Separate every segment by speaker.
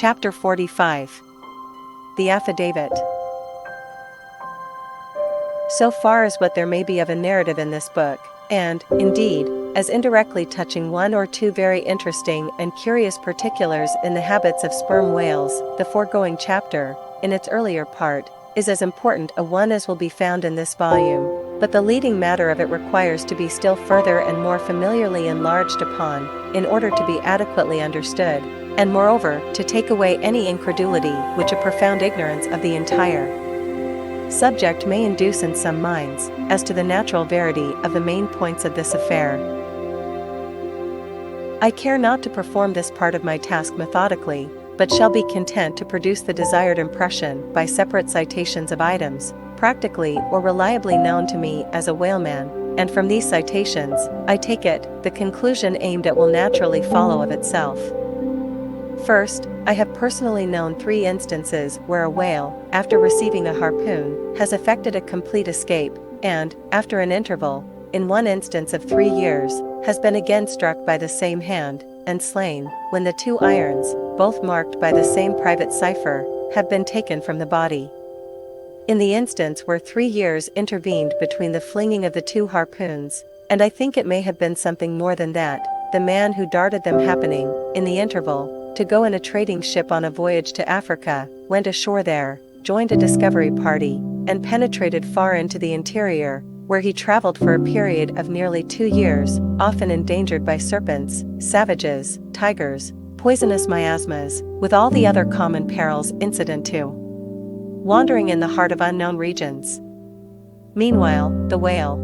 Speaker 1: Chapter 45. The Affidavit. So far as what there may be of a narrative in this book, and, indeed, as indirectly touching one or two very interesting and curious particulars in the habits of sperm whales, the foregoing chapter, in its earlier part, is as important a one as will be found in this volume, but the leading matter of it requires to be still further and more familiarly enlarged upon, in order to be adequately understood, and moreover, to take away any incredulity which a profound ignorance of the entire subject may induce in some minds, as to the natural verity of the main points of this affair. I care not to perform this part of my task methodically, but shall be content to produce the desired impression by separate citations of items, practically or reliably known to me as a whaleman, and from these citations, I take it, the conclusion aimed at will naturally follow of itself. First, I have personally known 3 instances where a whale, after receiving a harpoon, has effected a complete escape, and, after an interval, in one instance of 3 years, has been again struck by the same hand, and slain, when the 2 irons, both marked by the same private cipher, have been taken from the body. In the instance where 3 years intervened between the flinging of the 2 harpoons, and I think it may have been something more than that, the man who darted them happening, in the interval, to go in a trading ship on a voyage to Africa, went ashore there, joined a discovery party, and penetrated far into the interior, where he traveled for a period of nearly 2 years, often endangered by serpents, savages, tigers, poisonous miasmas, with all the other common perils incident to wandering in the heart of unknown regions. Meanwhile, the whale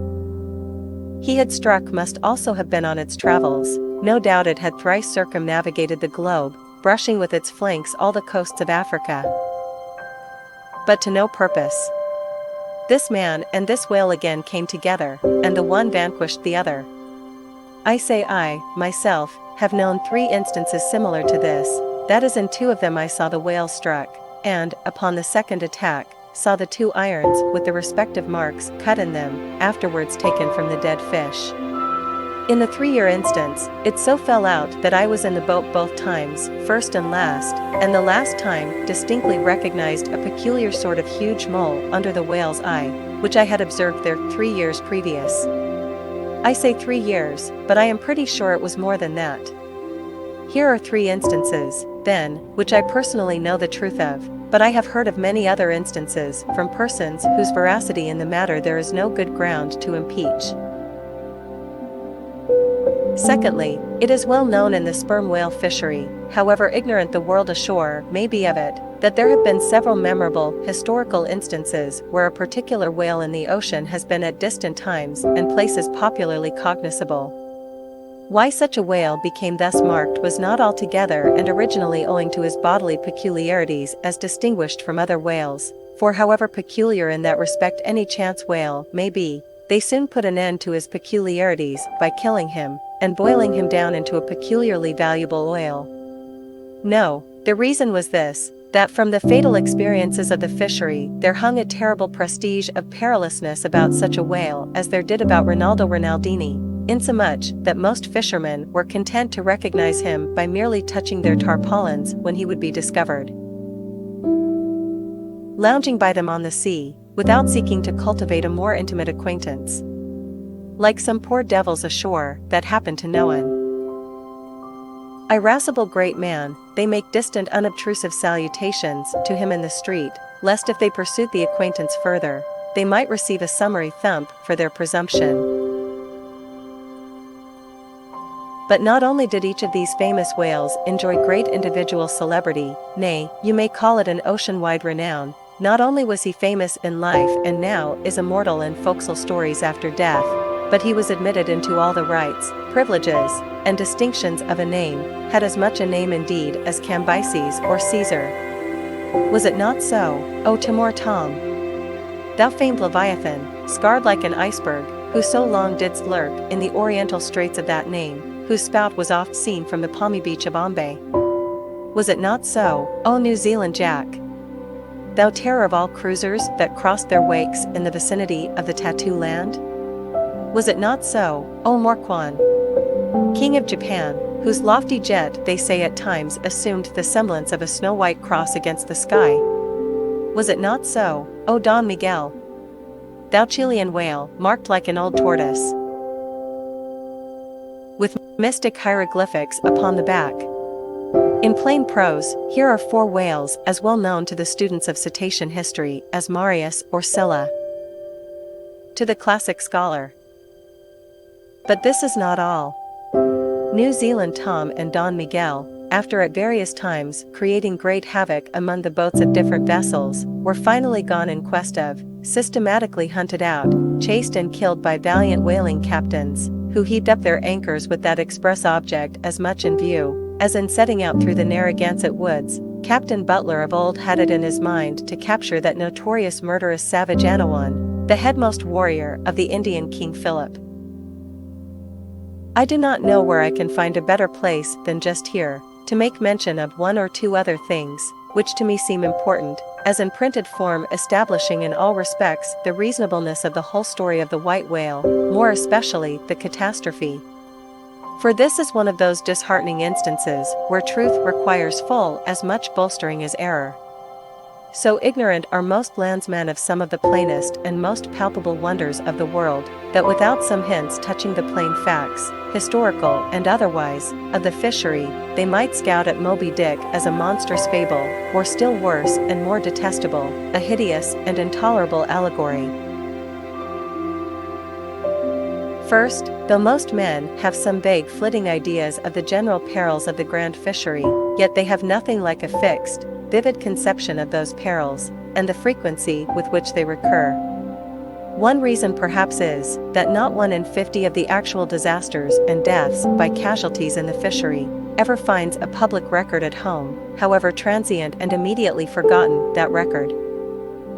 Speaker 1: he had struck must also have been on its travels. No doubt it had thrice circumnavigated the globe, brushing with its flanks all the coasts of Africa. But to no purpose. This man and this whale again came together, and the one vanquished the other. I say I, myself, have known 3 instances similar to this, that is in 2 of them I saw the whale struck, and, upon the second attack, saw the 2 irons with the respective marks cut in them, afterwards taken from the dead fish. In the 3-year instance, it so fell out that I was in the boat both times, first and last, and the last time distinctly recognized a peculiar sort of huge mole under the whale's eye, which I had observed there 3 years previous. I say 3 years, but I am pretty sure it was more than that. Here are 3 instances, then, which I personally know the truth of, but I have heard of many other instances from persons whose veracity in the matter there is no good ground to impeach. Secondly, it is well known in the sperm whale fishery, however ignorant the world ashore may be of it, that there have been several memorable historical instances where a particular whale in the ocean has been at distant times and places popularly cognizable. Why such a whale became thus marked was not altogether and originally owing to his bodily peculiarities as distinguished from other whales, for however peculiar in that respect any chance whale may be, they soon put an end to his peculiarities by killing him, and boiling him down into a peculiarly valuable oil. No, the reason was this, that from the fatal experiences of the fishery there hung a terrible prestige of perilousness about such a whale as there did about Rinaldo Rinaldini, insomuch that most fishermen were content to recognize him by merely touching their tarpaulins when he would be discovered lounging by them on the sea, without seeking to cultivate a more intimate acquaintance. Like some poor devils ashore that happen to no one irascible great man, they make distant unobtrusive salutations to him in the street, lest if they pursued the acquaintance further, they might receive a summary thump for their presumption. But not only did each of these famous whales enjoy great individual celebrity, nay, you may call it an ocean-wide renown, not only was he famous in life and now is immortal in forecastle stories after death, but he was admitted into all the rights, privileges, and distinctions of a name, had as much a name indeed as Cambyses or Caesar. Was it not so, O Timor Tom? Thou famed Leviathan, scarred like an iceberg, who so long didst lurk in the oriental straits of that name, whose spout was oft seen from the palmy beach of Bombay. Was it not so, O New Zealand Jack? Thou terror of all cruisers that crossed their wakes in the vicinity of the Tattoo Land? Was it not so, O Morquan, King of Japan, whose lofty jet they say at times assumed the semblance of a snow-white cross against the sky. Was it not so, O Don Miguel? Thou Chilean whale, marked like an old tortoise, with mystic hieroglyphics upon the back. In plain prose, here are 4 whales as well known to the students of cetacean history as Marius or Scylla. To the classic scholar. But this is not all. New Zealand Tom and Don Miguel, after at various times creating great havoc among the boats of different vessels, were finally gone in quest of, systematically hunted out, chased and killed by valiant whaling captains, who heaved up their anchors with that express object as much in view, as in setting out through the Narragansett woods, Captain Butler of old had it in his mind to capture that notorious murderous savage Anawan, the headmost warrior of the Indian King Philip. I do not know where I can find a better place than just here, to make mention of 1 or 2 other things, which to me seem important, as in printed form establishing in all respects the reasonableness of the whole story of the white whale, more especially the catastrophe. For this is one of those disheartening instances where truth requires full as much bolstering as error. So ignorant are most landsmen of some of the plainest and most palpable wonders of the world, that without some hints touching the plain facts, historical and otherwise, of the fishery, they might scout at Moby-Dick as a monstrous fable, or still worse and more detestable, a hideous and intolerable allegory. First, though most men have some vague flitting ideas of the general perils of the grand fishery, yet they have nothing like a fixed, vivid conception of those perils, and the frequency with which they recur. One reason perhaps is, that not 1 in 50 of the actual disasters and deaths by casualties in the fishery, ever finds a public record at home, however transient and immediately forgotten that record.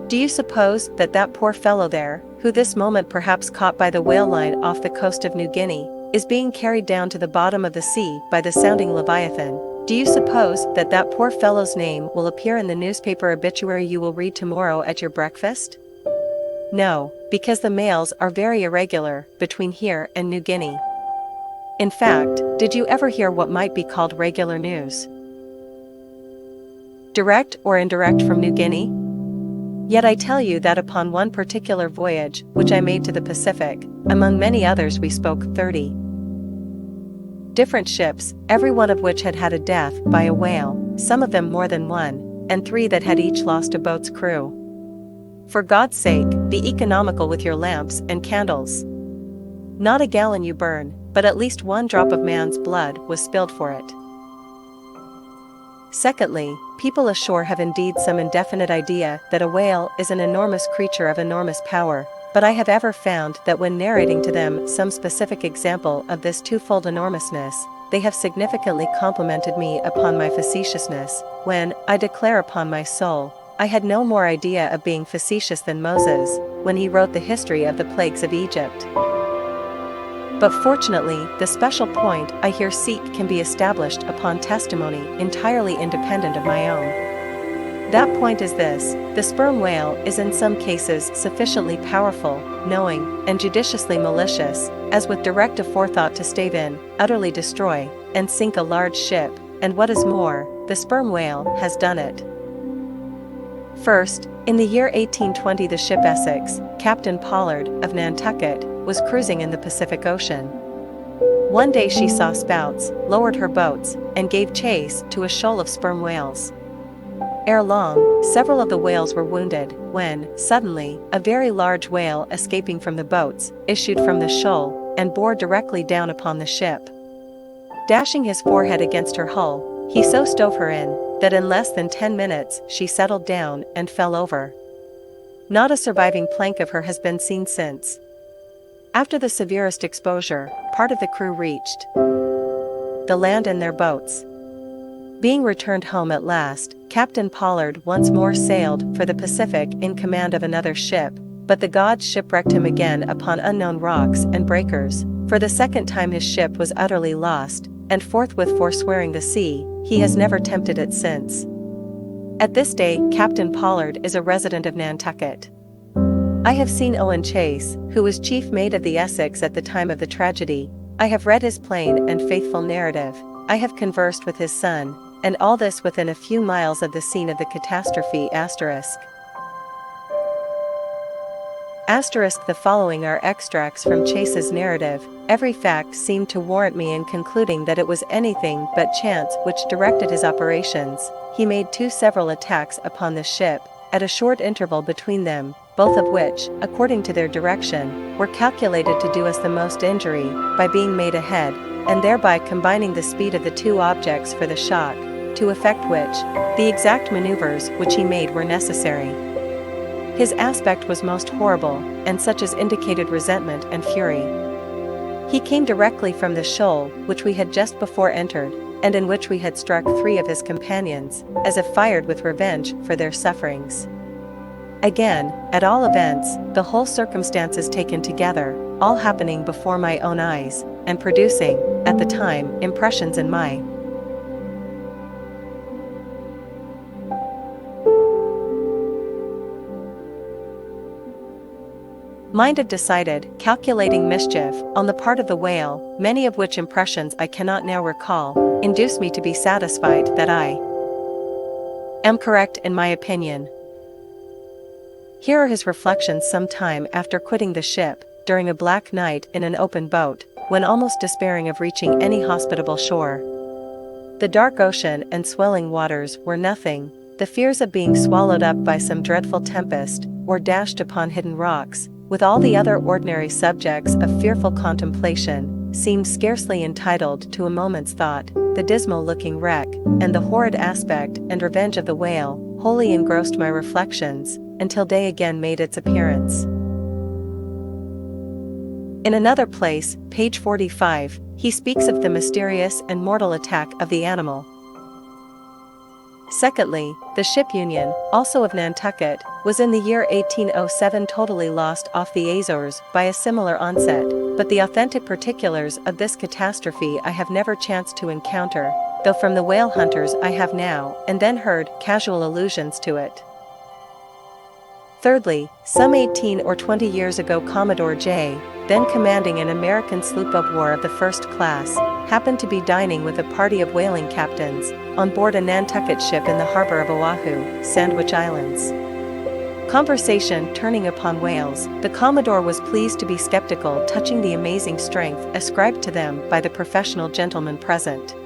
Speaker 1: Do you suppose that that poor fellow there, who this moment perhaps caught by the whale line off the coast of New Guinea, is being carried down to the bottom of the sea by the sounding Leviathan? Do you suppose that that poor fellow's name will appear in the newspaper obituary you will read tomorrow at your breakfast? No, because the mails are very irregular between here and New Guinea. In fact, did you ever hear what might be called regular news? Direct or indirect from New Guinea? Yet I tell you that upon one particular voyage which I made to the Pacific, among many others we spoke 30 different ships, every one of which had had a death by a whale, some of them more than 1, and 3 that had each lost a boat's crew. For God's sake, be economical with your lamps and candles. Not a gallon you burn, but at least 1 drop of man's blood was spilled for it. Secondly, people ashore have indeed some indefinite idea that a whale is an enormous creature of enormous power, but I have ever found that when narrating to them some specific example of this twofold enormousness, they have significantly complimented me upon my facetiousness, when, I declare upon my soul, I had no more idea of being facetious than Moses, when he wrote the history of the plagues of Egypt. But fortunately, the special point I here seek can be established upon testimony entirely independent of my own. That point is this: the sperm whale is in some cases sufficiently powerful, knowing, and judiciously malicious, as with direct forethought to stave in, utterly destroy, and sink a large ship, and what is more, the sperm whale has done it. First, in the year 1820 the ship Essex, Captain Pollard, of Nantucket, was cruising in the Pacific Ocean. One day she saw spouts, lowered her boats, and gave chase to a shoal of sperm whales. Ere long, several of the whales were wounded, when, suddenly, a very large whale escaping from the boats, issued from the shoal, and bore directly down upon the ship. Dashing his forehead against her hull, he so stove her in, that in less than 10 minutes she settled down and fell over. Not a surviving plank of her has been seen since. After the severest exposure, part of the crew reached the land in their boats. Being returned home at last, Captain Pollard once more sailed for the Pacific in command of another ship, but the gods shipwrecked him again upon unknown rocks and breakers. For the second time his ship was utterly lost, and forthwith forswearing the sea, he has never tempted it since. At this day, Captain Pollard is a resident of Nantucket. I have seen Owen Chase, who was chief mate of the Essex at the time of the tragedy. I have read his plain and faithful narrative, I have conversed with his son, and all this within a few miles of the scene of the catastrophe. The following are extracts from Chase's narrative. Every fact seemed to warrant me in concluding that it was anything but chance which directed his operations. He made several attacks upon the ship, at a short interval between them, both of which, according to their direction, were calculated to do us the most injury, by being made ahead, and thereby combining the speed of the two objects for the shock, to effect which, the exact maneuvers which he made were necessary. His aspect was most horrible, and such as indicated resentment and fury. He came directly from the shoal which we had just before entered, and in which we had struck 3 of his companions, as if fired with revenge for their sufferings. Again, at all events, the whole circumstances taken together, all happening before my own eyes, and producing, at the time, impressions in my mind of decided, calculating mischief, on the part of the whale, many of which impressions I cannot now recall, induce me to be satisfied that I am correct in my opinion. Here are his reflections some time after quitting the ship, during a black night in an open boat, when almost despairing of reaching any hospitable shore. The dark ocean and swelling waters were nothing, the fears of being swallowed up by some dreadful tempest, or dashed upon hidden rocks, with all the other ordinary subjects of fearful contemplation, seemed scarcely entitled to a moment's thought. The dismal-looking wreck, and the horrid aspect and revenge of the whale, wholly engrossed my reflections, until day again made its appearance. In another place, page 45, he speaks of the mysterious and mortal attack of the animal. Secondly, the ship Union, also of Nantucket, was in the year 1807 totally lost off the Azores by a similar onset, but the authentic particulars of this catastrophe I have never chanced to encounter, though from the whale hunters I have now and then heard casual allusions to it. Thirdly, some 18 or 20 years ago Commodore J., then commanding an American sloop of war of the first class, happened to be dining with a party of whaling captains, on board a Nantucket ship in the harbor of Oahu, Sandwich Islands. Conversation turning upon whales, the Commodore was pleased to be skeptical touching the amazing strength ascribed to them by the professional gentlemen present.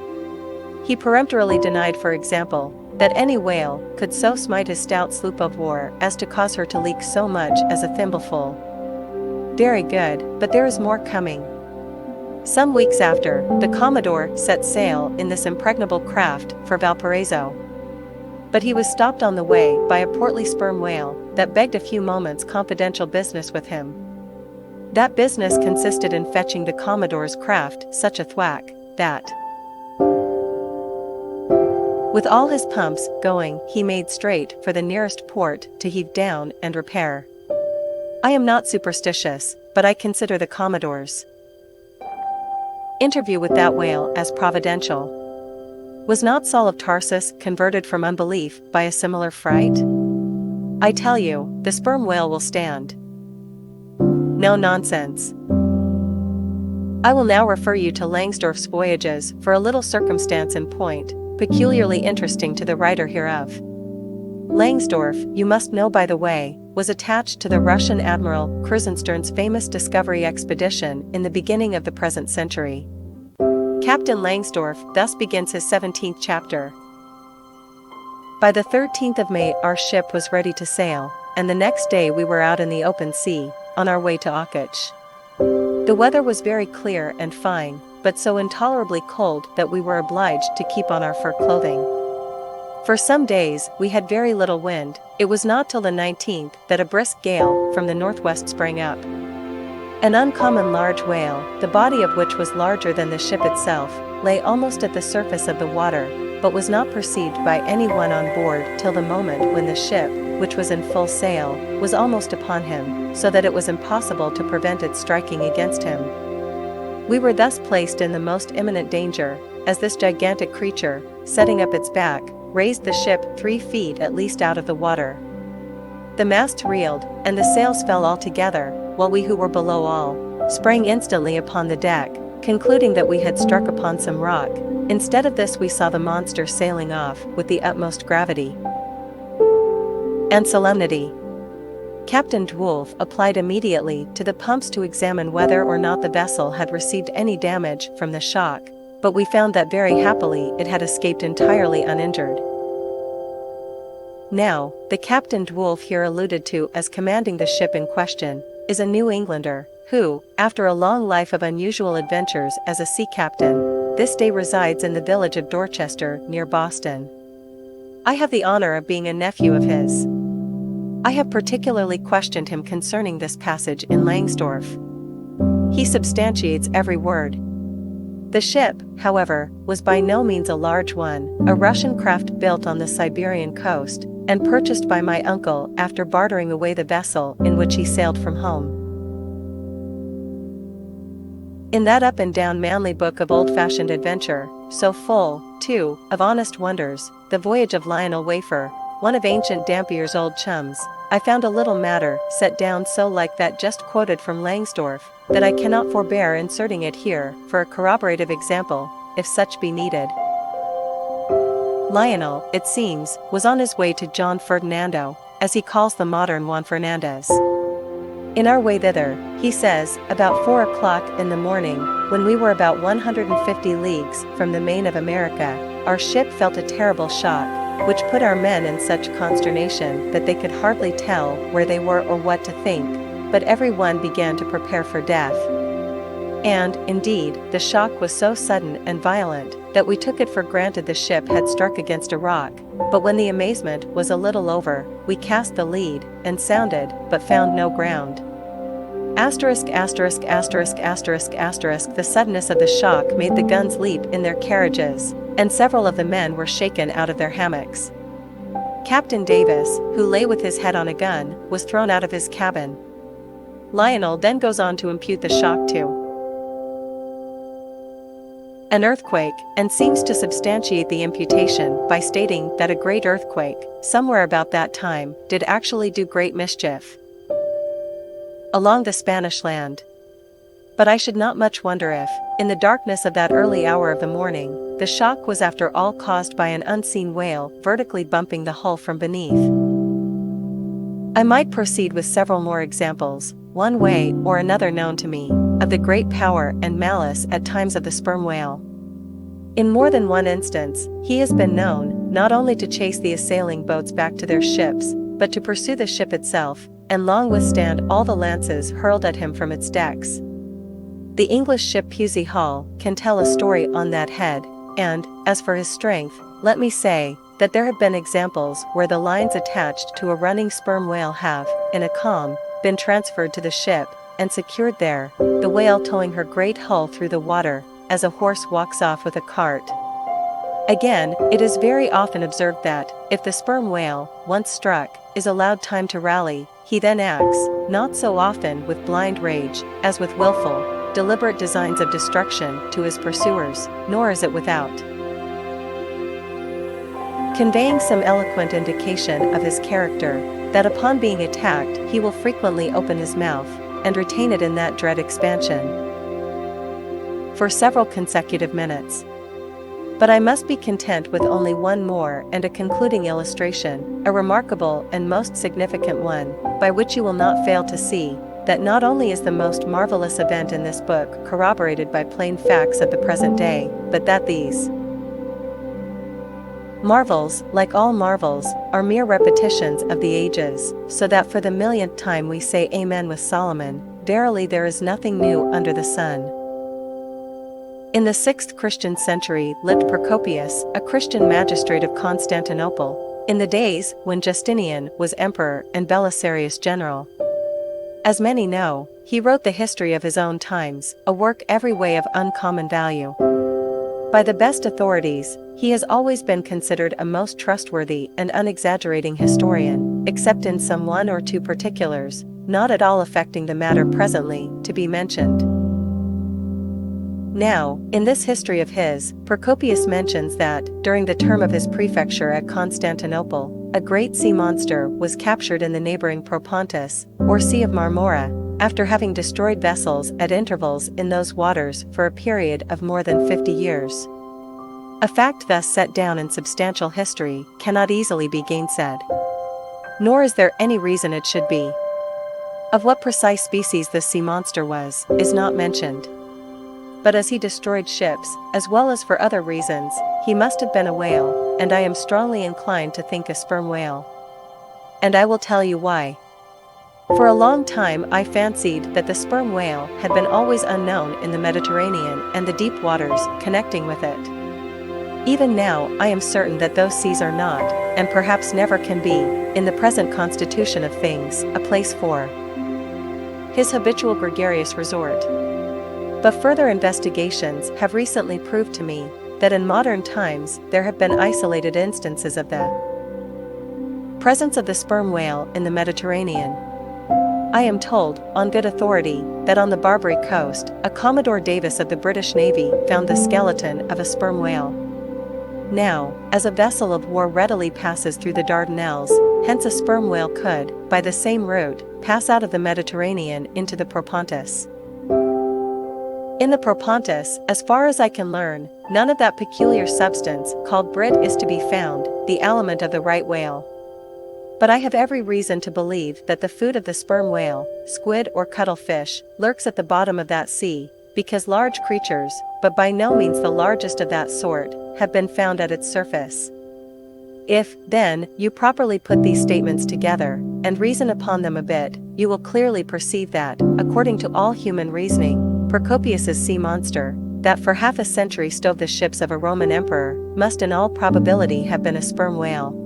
Speaker 1: He peremptorily denied, for example, that any whale could so smite his stout sloop of war as to cause her to leak so much as a thimbleful. Very good, but there is more coming. Some weeks after, the Commodore set sail in this impregnable craft for Valparaiso. But he was stopped on the way by a portly sperm whale that begged a few moments' confidential business with him. That business consisted in fetching the Commodore's craft such a thwack that, with all his pumps going, he made straight for the nearest port to heave down and repair. I am not superstitious, but I consider the Commodore's interview with that whale as providential. Was not Saul of Tarsus converted from unbelief by a similar fright? I tell you, the sperm whale will stand. No nonsense. I will now refer you to Langsdorff's voyages for a little circumstance in point, peculiarly interesting to the writer hereof. Langsdorff, you must know by the way, was attached to the Russian Admiral Krusenstern's famous discovery expedition in the beginning of the present century. Captain Langsdorff thus begins his 17th chapter. By the 13th of May our ship was ready to sail, and the next day we were out in the open sea, on our way to Akach. The weather was very clear and fine, but so intolerably cold that we were obliged to keep on our fur clothing. For some days we had very little wind. It was not till the 19th that a brisk gale from the northwest sprang up. An uncommon large whale, the body of which was larger than the ship itself, lay almost at the surface of the water, but was not perceived by anyone on board till the moment when the ship, which was in full sail, was almost upon him, so that it was impossible to prevent its striking against him. We were thus placed in the most imminent danger, as this gigantic creature, setting up its back, raised the ship 3 feet at least out of the water. The masts reeled, and the sails fell altogether, while we who were below all, sprang instantly upon the deck, concluding that we had struck upon some rock, Instead of this, we saw the monster sailing off with the utmost gravity and solemnity. Captain Dwulf applied immediately to the pumps to examine whether or not the vessel had received any damage from the shock, but we found that very happily it had escaped entirely uninjured. Now, the Captain Dwulf here alluded to as commanding the ship in question is a New Englander, who, after a long life of unusual adventures as a sea captain, this day resides in the village of Dorchester near Boston. I have the honor of being a nephew of his. I have particularly questioned him concerning this passage in Langsdorff. He substantiates every word. The ship, however, was by no means a large one, a Russian craft built on the Siberian coast, and purchased by my uncle after bartering away the vessel in which he sailed from home. In that up-and-down manly book of old-fashioned adventure, so full, too, of honest wonders, The Voyage of Lionel Wafer, one of Ancient Dampier's old chums, I found a little matter set down so like that just quoted from Langsdorff, that I cannot forbear inserting it here for a corroborative example, if such be needed. Lionel, it seems, was on his way to John Ferdinando, as he calls the modern Juan Fernandez. In our way thither, he says, about 4 o'clock in the morning, when we were about 150 leagues from the main of America, our ship felt a terrible shock, which put our men in such consternation that they could hardly tell where they were or what to think, but every one began to prepare for death. And, indeed, the shock was so sudden and violent, that we took it for granted the ship had struck against a rock, but when the amazement was a little over, we cast the lead, and sounded, but found no ground. The suddenness of the shock made the guns leap in their carriages, and several of the men were shaken out of their hammocks. Captain Davis, who lay with his head on a gun, was thrown out of his cabin. Lionel then goes on to impute the shock to an earthquake, and seems to substantiate the imputation by stating that a great earthquake, somewhere about that time, did actually do great mischief along the Spanish land. But I should not much wonder if, in the darkness of that early hour of the morning, the shock was after all caused by an unseen whale vertically bumping the hull from beneath. I might proceed with several more examples, one way or another known to me, of the great power and malice at times of the sperm whale. In more than one instance, he has been known, not only to chase the assailing boats back to their ships, but to pursue the ship itself, and long withstand all the lances hurled at him from its decks. The English ship Pusey Hall can tell a story on that head, and, as for his strength, let me say, that there have been examples where the lines attached to a running sperm whale have, in a calm, been transferred to the ship, and secured there, the whale towing her great hull through the water, as a horse walks off with a cart. Again, it is very often observed that, if the sperm whale, once struck, is allowed time to rally, he then acts, not so often with blind rage, as with willful, deliberate designs of destruction to his pursuers, nor is it without conveying some eloquent indication of his character, that upon being attacked he will frequently open his mouth, and retain it in that dread expansion for several consecutive minutes. But I must be content with only one more and a concluding illustration, a remarkable and most significant one, by which you will not fail to see that not only is the most marvelous event in this book corroborated by plain facts of the present day, but that these marvels, like all marvels, are mere repetitions of the ages, so that for the millionth time we say Amen with Solomon, verily there is nothing new under the sun. In the 6th Christian century lived Procopius, a Christian magistrate of Constantinople, in the days when Justinian was emperor and Belisarius general. As many know, he wrote the history of his own times, a work every way of uncommon value. By the best authorities, he has always been considered a most trustworthy and unexaggerating historian, except in some one or two particulars, not at all affecting the matter presently to be mentioned. Now, in this history of his, Procopius mentions that, during the term of his prefecture at Constantinople, a great sea monster was captured in the neighboring Propontis, or Sea of Marmora, after having destroyed vessels at intervals in those waters for a period of more than 50 years. A fact thus set down in substantial history cannot easily be gainsaid. Nor is there any reason it should be. Of what precise species this sea monster was, is not mentioned. But as he destroyed ships, as well as for other reasons, he must have been a whale, and I am strongly inclined to think a sperm whale. And I will tell you why. For a long time I fancied that the sperm whale had been always unknown in the Mediterranean and the deep waters connecting with it. Even now I am certain that those seas are not, and perhaps never can be, in the present constitution of things, a place for his habitual gregarious resort. But further investigations have recently proved to me that in modern times there have been isolated instances of the presence of the sperm whale in the Mediterranean. I am told, on good authority, that on the Barbary coast, a Commodore Davis of the British Navy found the skeleton of a sperm whale. Now, as a vessel of war readily passes through the Dardanelles, hence a sperm whale could, by the same route, pass out of the Mediterranean into the Propontis. In the Propontis, as far as I can learn, none of that peculiar substance called brit is to be found, the aliment of the right whale. But I have every reason to believe that the food of the sperm whale, squid or cuttlefish, lurks at the bottom of that sea, because large creatures, but by no means the largest of that sort, have been found at its surface. If, then, you properly put these statements together, and reason upon them a bit, you will clearly perceive that, according to all human reasoning, Procopius's sea monster, that for half a century stove the ships of a Roman emperor, must in all probability have been a sperm whale.